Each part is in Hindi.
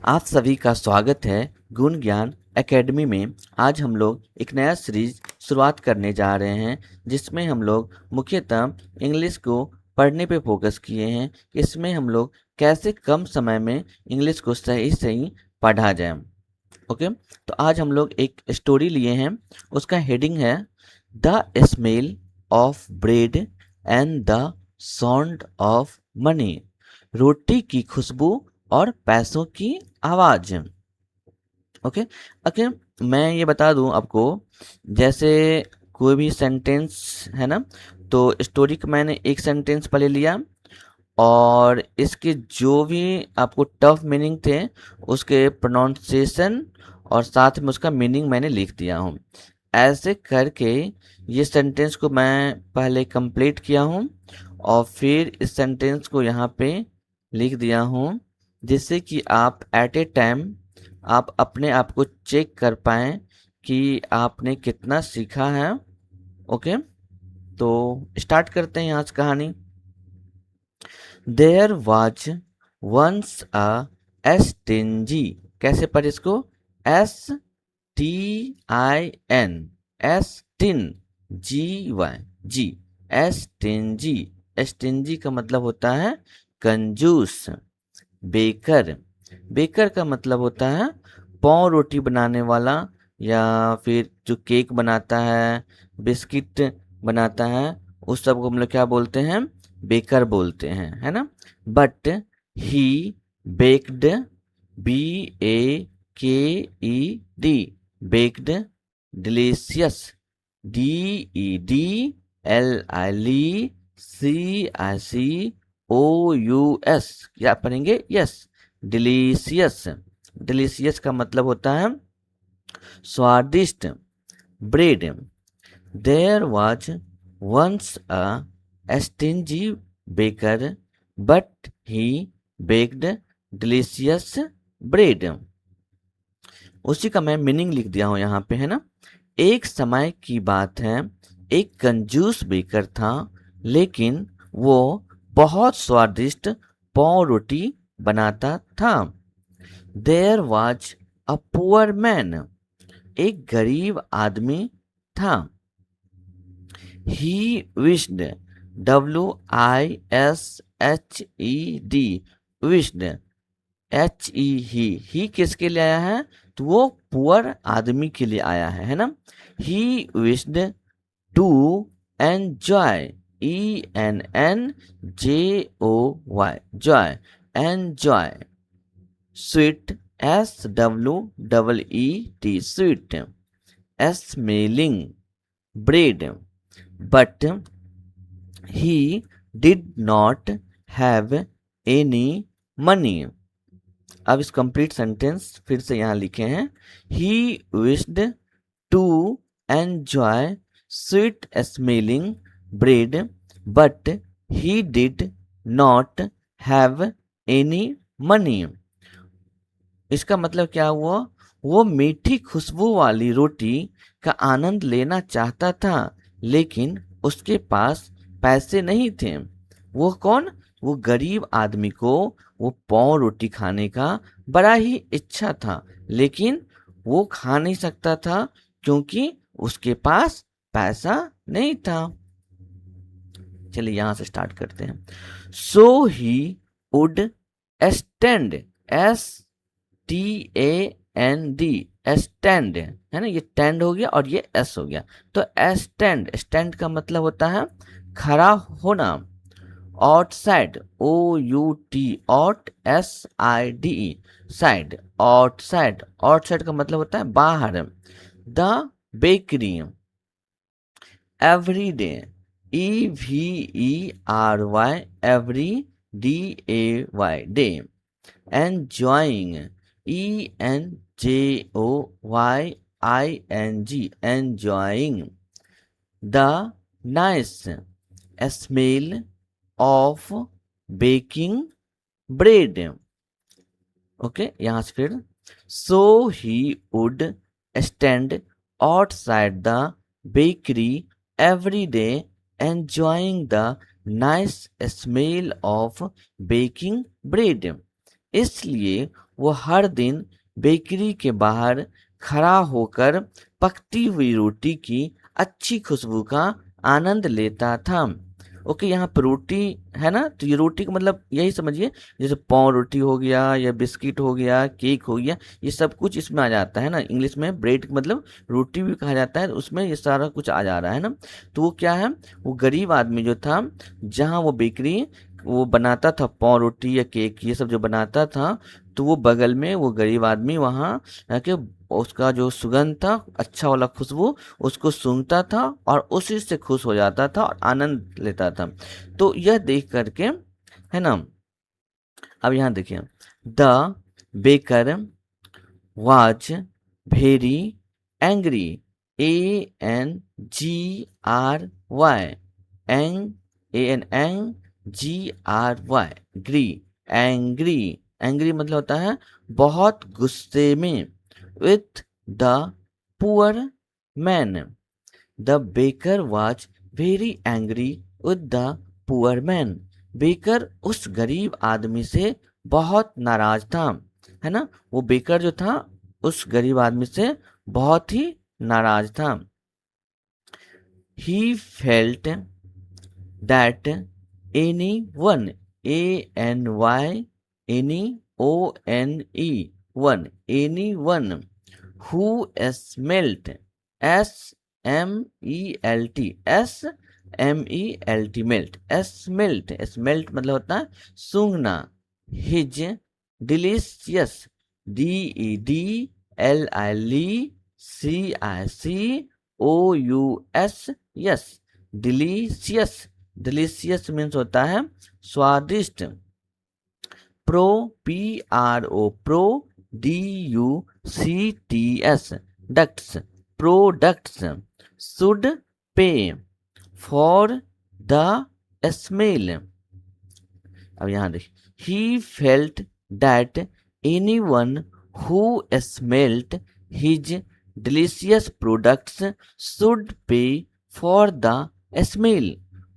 आप सभी का स्वागत है गुण ज्ञान एकेडमी में। आज हम लोग एक नया सीरीज शुरुआत करने जा रहे हैं जिसमें हम लोग मुख्यतः इंग्लिश को पढ़ने पे फोकस किए हैं। इसमें हम लोग कैसे कम समय में इंग्लिश को सही सही पढ़ा जाए। ओके, तो आज हम लोग एक स्टोरी लिए हैं। उसका हेडिंग है the smell of bread and the sound of money. रोटी की खुशबू और पैसों की आवाज। ओके ओके, मैं ये बता दूं आपको, जैसे कोई भी सेंटेंस है ना, तो स्टोरी का मैंने एक सेंटेंस पहले लिया और इसके जो भी आपको टफ मीनिंग थे उसके प्रोनाउंसिएशन और साथ में उसका मीनिंग मैंने लिख दिया हूँ। ऐसे करके ये सेंटेंस को मैं पहले कंप्लीट किया हूँ और फिर इस सेंटेंस को यहाँ पे लिख दिया हूँ, जिससे कि आप एट ए टाइम आप अपने आप को चेक कर पाएँ कि आपने कितना सीखा है। ओके, तो स्टार्ट करते हैं यहाँ से कहानी। There was once a stingy, कैसे पढ़े इसको? STIN, स्टिन, GY, stingy. स्टिंजी का मतलब होता है कंजूस। बेकर, बेकर का मतलब होता है पाव रोटी बनाने वाला, या फिर जो केक बनाता है, बिस्किट बनाता है, उस सब को हम लोग क्या बोलते हैं? बेकर बोलते हैं, है ना। But he baked, BAKED, baked delicious, DEDLICIOUS, क्या पढ़ेंगे? Yes, delicious. डिलीशियस का मतलब होता है स्वादिष्ट। Bread, there was once a stingy baker but he baked delicious bread. उसी का मैं मीनिंग लिख दिया हूं यहाँ पे, है ना। एक समय की बात है, एक कंजूस बेकर था, लेकिन वो बहुत स्वादिष्ट पाव रोटी बनाता था। There was a poor man, एक गरीब आदमी था। He wished, WISHED, wished, he किसके लिए आया है? तो वो पुअर आदमी के लिए आया है ना। He wished to enjoy, ENNJOY, joy, enjoy sweet, SWEET, sweet, smelling bread, but he did not have any money. अब इस कंप्लीट सेंटेंस फिर से यहाँ लिखे हैं। He wished to enjoy sweet smelling bread but he did not have any money. इसका मतलब क्या हुआ? वो मीठी खुशबू वाली रोटी का आनंद लेना चाहता था, लेकिन उसके पास पैसे नहीं थे। वो कौन? वो गरीब आदमी को वो पाव रोटी खाने का बड़ा ही इच्छा था, लेकिन वो खा नहीं सकता था क्योंकि उसके पास पैसा नहीं था। चलिए यहां से स्टार्ट करते हैं। So he would stand, STAND, stand, है ना। ये टैंड हो गया और ये S हो गया, तो स्टैंड, स्टैंड का मतलब होता है खड़ा होना। Outside, OUT, out, SIDE, side, outside, outside का मतलब होता है बाहर। The bakery, every day, EVERY, every, DAY, day. enjoying, ENJOYING, enjoying the nice smell of baking bread। Okay, यहाँ से फिर so he would stand outside the bakery every day enjoying the nice smell of baking bread। इसलिए वो हर दिन बेकरी के बाहर खड़ा होकर पकती हुई रोटी की अच्छी खुशबू का आनंद लेता था। ओके, यहाँ पर रोटी है ना, तो ये रोटी का मतलब यही समझिए, जैसे पाव रोटी हो गया या बिस्किट हो गया, केक हो गया, ये सब कुछ इसमें आ जाता है ना। इंग्लिश में ब्रेड मतलब रोटी भी कहा जाता है, तो उसमें ये सारा कुछ आ जा रहा है ना। तो वो क्या है, वो गरीब आदमी जो था, जहाँ वो बेकरी वो बनाता था पाव रोटी या केक ये सब जो बनाता था, तो वो बगल में वो गरीब आदमी वहाँ के उसका जो सुगंध था, अच्छा वाला खुशबू, उसको सूंघता था और उसी से खुश हो जाता था और आनंद लेता था। तो यह देख करके, है ना, अब यहाँ देखिए, the baker was very angry, ANGRY, ANGRY, ग्री, एंग्री, एंग्री मतलब होता है बहुत गुस्से में, with the poor man. The baker was very angry with the poor man. Baker उस गरीब आदमी से बहुत नाराज था, है ना। वो बेकर जो था उस गरीब आदमी से बहुत ही नाराज था। He felt that any one, ANYNEONE, one, any one who smelt, SMELT, melt, smelt मतलब होता है सूंघना, his delicious, DEDLICICOUS, yes, delicious, delicious means होता है स्वादिष्ट, PRO DUCTS, ducts, products, should pay for the smell। अब यहाँ देखिए, he felt that anyone who smelt his delicious products should pay for the smell।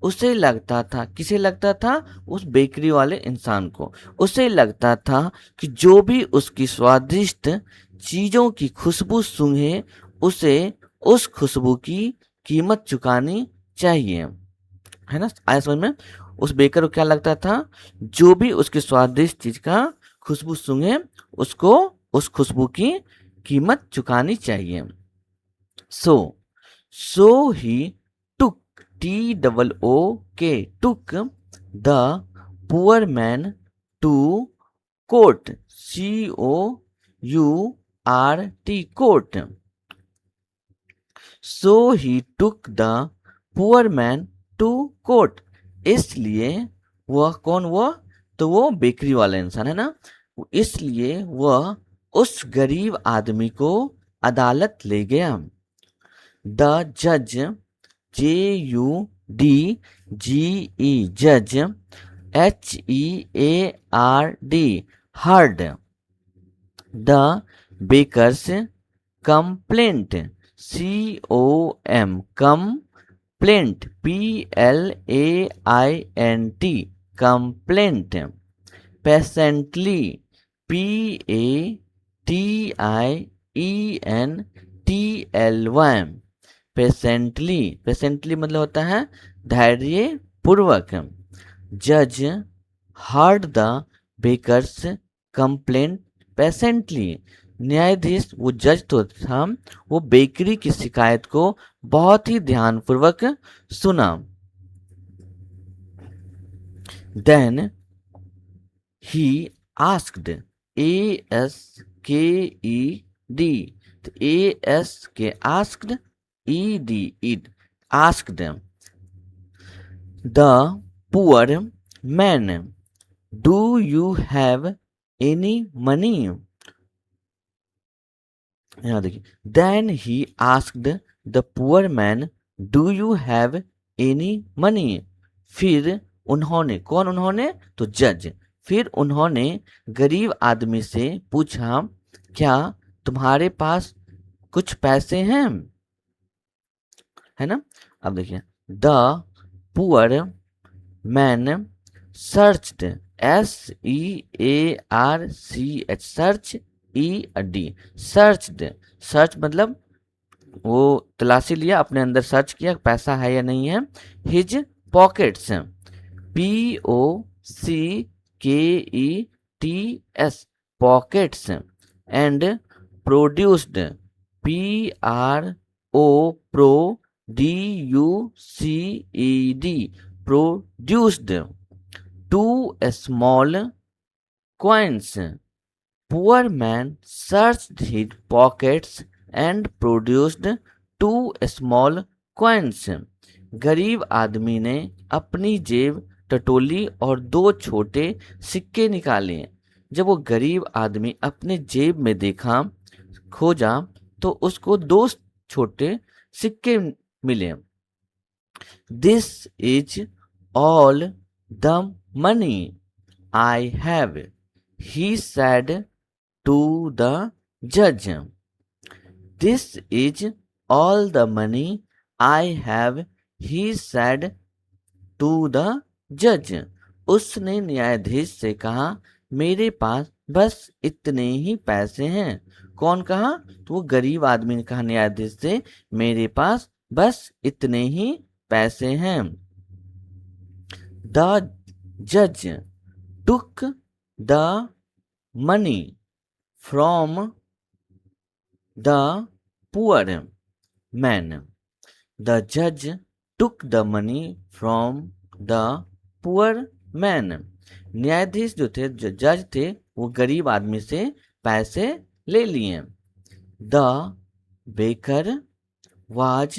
उसे लगता था, किसे लगता था, उस बेकरी वाले इंसान को, उसे लगता था कि जो भी उसकी स्वादिष्ट चीजों की खुशबू सूंघे उसे उस खुशबू की कीमत चुकानी चाहिए, है ना। आया समझ में। उस बेकर को क्या लगता था, जो भी उसकी स्वादिष्ट चीज का खुशबू सूंघे उसको उस खुशबू की कीमत चुकानी चाहिए। सो ही टुक, TOOK, took the poor man to court, COURT, court। So he took the poor man to court। इसलिए वह कौन, वह तो वो बेकरी वाला इंसान है ना, इसलिए वह उस गरीब आदमी को अदालत ले गया। द जज, JUDGE, जज, HEARD, heard the baker's complaint, complaint, PLAINT, complaint, patiently, PATIENTLY, patiently मतलब होता है धैर्य पूर्वक। जज heard the bakers complaint patiently, न्यायाधीश वो जज तो था, वो बेकरी की शिकायत को बहुत ही ध्यानपूर्वक सुना। Then he asked, ASKED, ASK asked, ED, asked the poor man, do you have any money? यहाँ देखिए, then he asked the poor man, do you have any money? फिर उन्होंने, कौन उन्होंने, तो जज, फिर उन्होंने गरीब आदमी से पूछा, क्या तुम्हारे पास कुछ पैसे हैं, है ना। अब देखिए, the poor man searched SEARCH, search, ED, searched. Search मतलब वो तलाशी लिया, अपने अंदर सर्च किया पैसा है या नहीं है। His pockets, POCKETS, pockets. And produced, PRODUCED, produced two small coins. Poor man searched his pockets and produced two small coins. गरीब आदमी ने अपनी जेब टटोली और दो छोटे सिक्के निकाले। जब वो गरीब आदमी अपने जेब में देखा, खोजा, तो उसको दो छोटे सिक्के मिले। This is all the money I have, he said to the judge. This is all the money I have, he said to the judge. उसने न्यायाधीश से कहा, मेरे पास बस इतने ही पैसे हैं। कौन कहा? तो वो गरीब आदमी ने कहा न्यायाधीश से, मेरे पास बस इतने ही पैसे हैं। The judge took the money from the poor man. The judge took the money from the poor man. न्यायाधीश जो थे, जो जज थे, वो गरीब आदमी से पैसे ले लिए। The baker was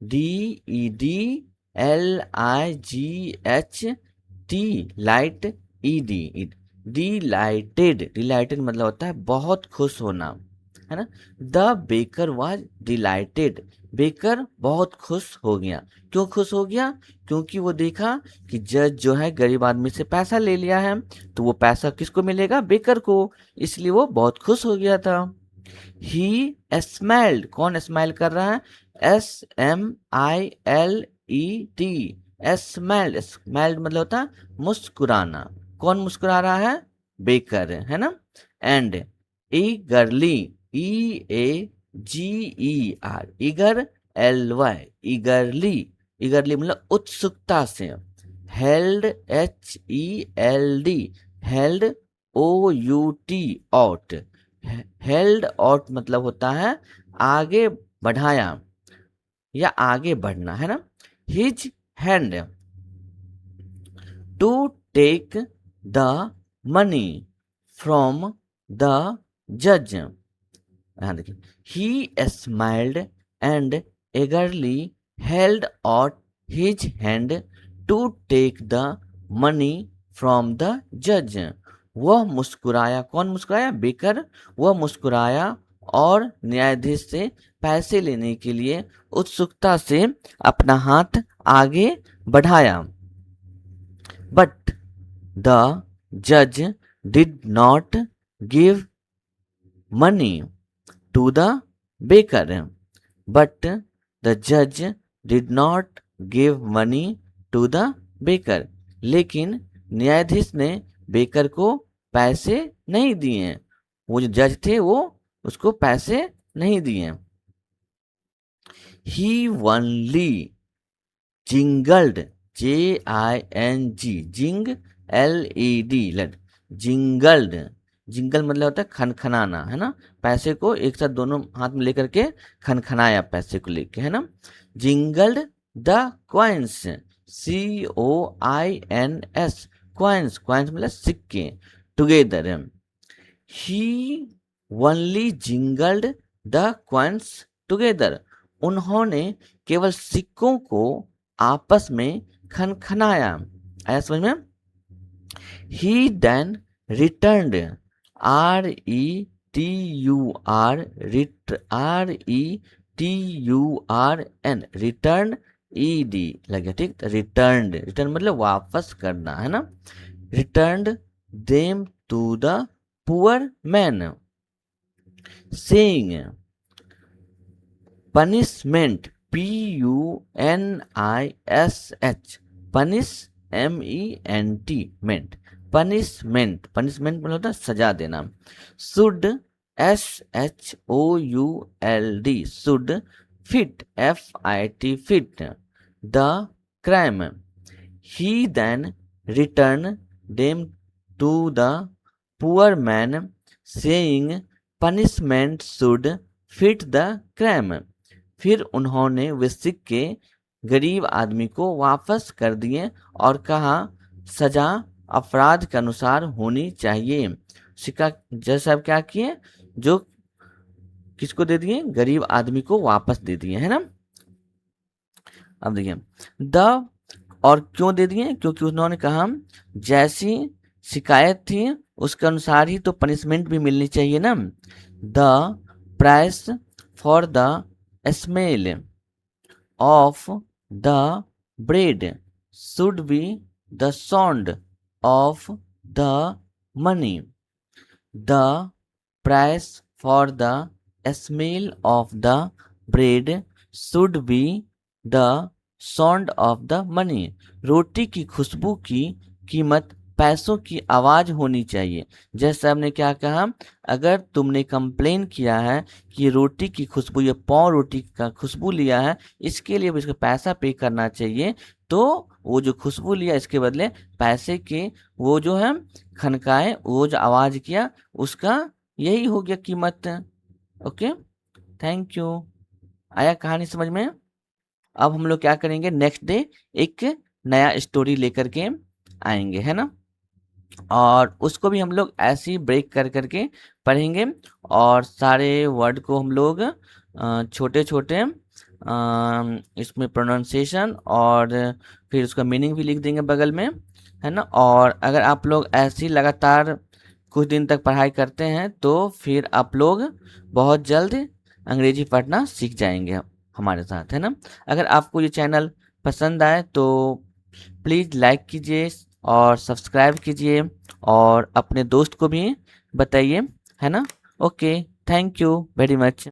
DEDLIGHT, light, ED, dilated. Dilated मतलब होता है बहुत खुश होना, है ना। The baker was dilated, baker बहुत खुश हो गया। क्यों खुश हो गया? क्योंकि वो देखा कि जज जो है गरीब आदमी से पैसा ले लिया है, तो वो पैसा किसको मिलेगा? बेकर को। इसलिए वो बहुत खुश हो गया था। ही स्माइल्ड, कौन स्माइल कर रहा है? SMILED, smiled. स्माइल्ड मतलब होता है मुस्कुराना। कौन मुस्कुरा रहा है? बेकर, है ना। एंड ईगरली, EAGER, ईगर, LY, ईगरली, ईगरली मतलब उत्सुकता से। Held, HELD, held, OUT, out. Held out मतलब होता है आगे बढ़ाया या आगे बढ़ना, है ना। His hand, to take the money from the जज। यहाँ देखिए, he smiled and eagerly held out his hand to take the money from the judge. वह मुस्कुराया, कौन मुस्कुराया? बेकर। वह मुस्कुराया और न्यायाधीश से पैसे लेने के लिए उत्सुकता से अपना हाथ आगे बढ़ाया। But the judge did not give money to the baker. But the judge did not give money to the baker. लेकिन न्यायाधीश ने बेकर को पैसे नहीं दिए। वो जो जज थे वो उसको पैसे नहीं दिए। He only jingled, JING, jing, LED, jingled. Jingle मतलब होता है खनखनाना, है ना। पैसे को एक साथ दोनों हाथ में लेकर के खनखनाया, पैसे को लेके, है ना। Jingled the coins, COINS, coins, coins मतलब सिक्के, together. He only jingled the coins together, उन्होंने केवल सिक्कों को आपस में खनखनाया। आया समझ में? He then returned, RETURN, return, ED लग गया, ठीक। रिटर्न्ड, रिटर्न मतलब वापस करना, है ना। Returned them to the poor man, saying punishment, PUNISH, punish, MENT, मेंट, पनिशमेंट, पनिशमेंट मतलब होता है सजा देना। Should, SHOULD, should fit, FIT, fit the crime. He then return them to the poor man saying punishment should fit the crime. फिर उन्होंने वे सिक्के गरीब आदमी को वापस कर दिए और कहा सजा अपराध के अनुसार होनी चाहिए। सिक्का जैसे अब क्या किए, जो किसको दे दिए, गरीब आदमी को वापस दे दिए, है ना। अब देखिए द, और क्यों दे दिए, क्योंकि उन्होंने कहा जैसी शिकायत थी उसके अनुसार ही तो पनिशमेंट भी मिलनी चाहिए ना। The price for the smell of the bread should be the sound of the money. The price for the smell of the bread should be the sound of the money. रोटी की खुशबू की कीमत पैसों की आवाज होनी चाहिए। जैसे हमने क्या कहा, अगर तुमने कंप्लेन किया है कि रोटी की खुशबू, ये पाव रोटी का खुशबू लिया है, इसके लिए भी इसका पैसा पे करना चाहिए, तो वो जो खुशबू लिया इसके बदले पैसे के वो जो है खनकाए, वो जो आवाज किया उसका यही हो गया कीमत। Okay, thank you. आया कहानी समझ में। अब हम लोग क्या करेंगे, नेक्स्ट डे एक नया स्टोरी लेकर के आएंगे, है ना। और उसको भी हम लोग ऐसे ही ब्रेक कर करके पढ़ेंगे और सारे वर्ड को हम लोग छोटे छोटे इसमें प्रोनाउंसिएशन और फिर उसका मीनिंग भी लिख देंगे बगल में, है ना। और अगर आप लोग ऐसे ही लगातार कुछ दिन तक पढ़ाई करते हैं तो फिर आप लोग बहुत जल्द अंग्रेजी पढ़ना सीख जाएंगे हमारे साथ, है ना। अगर आपको ये चैनल पसंद आए तो प्लीज़ लाइक कीजिए और सब्सक्राइब कीजिए और अपने दोस्त को भी बताइए, है ना। Okay, thank you very much.